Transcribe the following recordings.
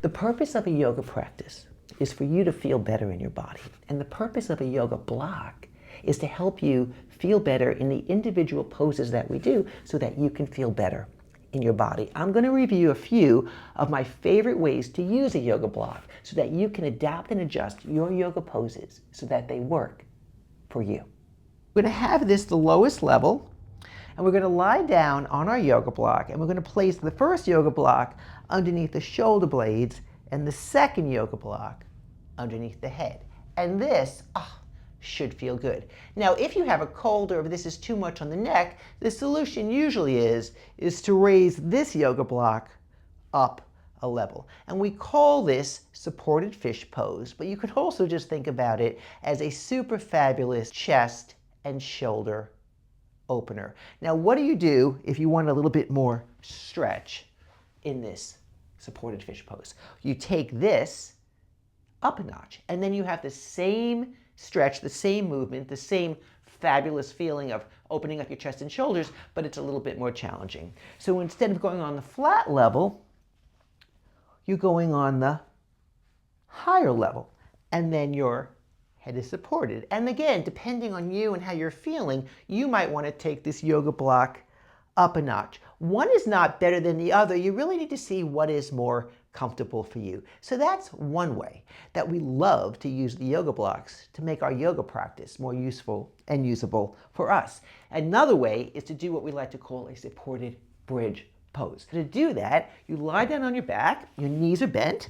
The purpose of a yoga practice is for you to feel better in your body. And the purpose of a yoga block is to help you feel better in the individual poses that we do so that you can feel better in your body. I'm going to review a few of my favorite ways to use a yoga block so that you can adapt and adjust your yoga poses so that they work for you. We're going to have this the lowest level, and we're going to lie down on our yoga block, and we're going to place the first yoga block underneath the shoulder blades and the second yoga block underneath the head. And this should feel good. Now, if you have a cold or if this is too much on the neck, the solution usually is to raise this yoga block up a level. And we call this supported fish pose, but you could also just think about it as a super fabulous chest and shoulder opener. Now, what do you do if you want a little bit more stretch in this supported fish pose? You take this up a notch, and then you have the same stretch, the same movement, the same fabulous feeling of opening up your chest and shoulders, but it's a little bit more challenging. So instead of going on the flat level, you're going on the higher level, and then your head is supported. And again, depending on you and how you're feeling, you might want to take this yoga block up a notch. One is not better than the other. You really need to see what is more comfortable for you. So that's one way that we love to use the yoga blocks to make our yoga practice more useful and usable for us. Another way is to do what we like to call a supported bridge pose. To do that, you lie down on your back, your knees are bent,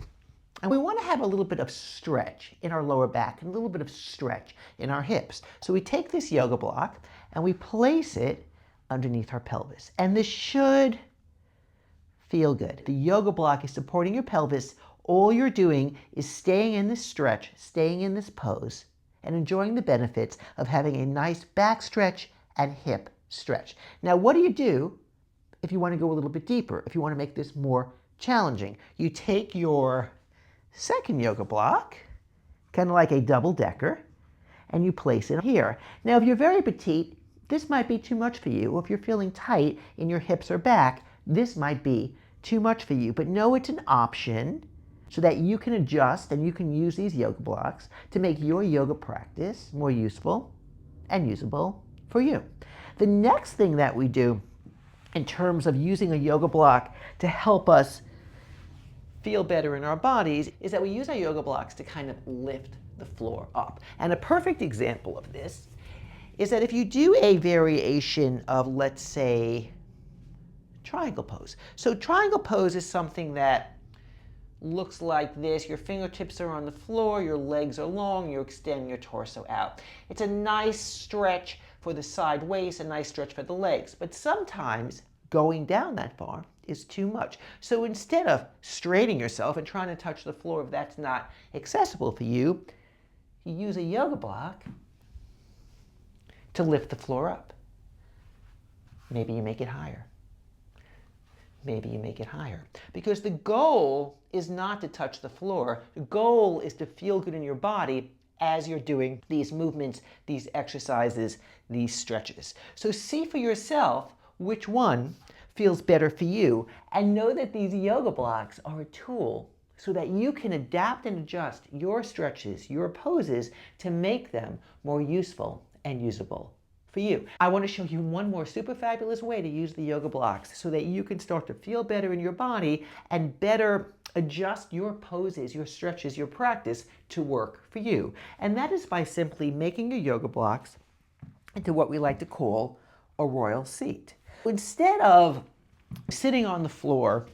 and we want to have a little bit of stretch in our lower back and a little bit of stretch in our hips. So we take this yoga block and we place it underneath our pelvis. And this should feel good. The yoga block is supporting your pelvis. All you're doing is staying in this stretch, staying in this pose, and enjoying the benefits of having a nice back stretch and hip stretch. Now, what do you do if you want to go a little bit deeper, if you want to make this more challenging? You take your second yoga block, kind of like a double-decker, and you place it here. Now, if you're very petite, this might be too much for you. Or if you're feeling tight in your hips or back, this might be too much for you. But know it's an option so that you can adjust and you can use these yoga blocks to make your yoga practice more useful and usable for you. The next thing that we do in terms of using a yoga block to help us feel better in our bodies is that we use our yoga blocks to kind of lift the floor up. And a perfect example of this is that if you do a variation of, let's say, triangle pose. So triangle pose is something that looks like this. Your fingertips are on the floor, your legs are long, you extend your torso out. It's a nice stretch for the side waist, a nice stretch for the legs. But sometimes going down that far is too much. So instead of straining yourself and trying to touch the floor if that's not accessible for you, you use a yoga block to lift the floor up. Maybe you make it higher. Maybe you make it higher. Because the goal is not to touch the floor. The goal is to feel good in your body as you're doing these movements, these exercises, these stretches. So see for yourself which one feels better for you, and know that these yoga blocks are a tool so that you can adapt and adjust your stretches, your poses, to make them more useful and usable for you. I want to show you one more super fabulous way to use the yoga blocks so that you can start to feel better in your body and better adjust your poses, your stretches, your practice to work for you. And that is by simply making your yoga blocks into what we like to call a royal seat. Instead of sitting on the floor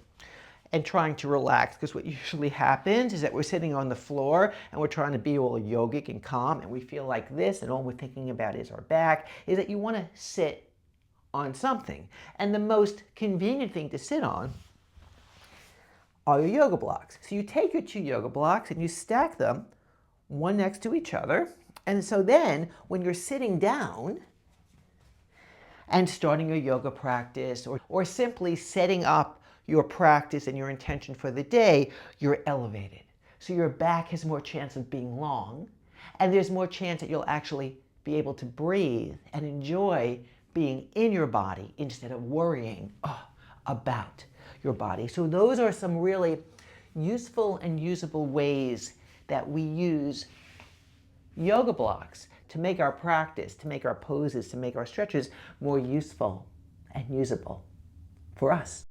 and trying to relax, because what usually happens is that we're sitting on the floor and we're trying to be all yogic and calm and we feel like this and all we're thinking about is our back, is that you want to sit on something. And the most convenient thing to sit on are your yoga blocks. So you take your two yoga blocks and you stack them one next to each other. And so then when you're sitting down and starting your yoga practice or simply setting up your practice and your intention for the day, you're elevated. So your back has more chance of being long, and there's more chance that you'll actually be able to breathe and enjoy being in your body instead of worrying about your body. So those are some really useful and usable ways that we use yoga blocks to make our practice, to make our poses, to make our stretches more useful and usable for us.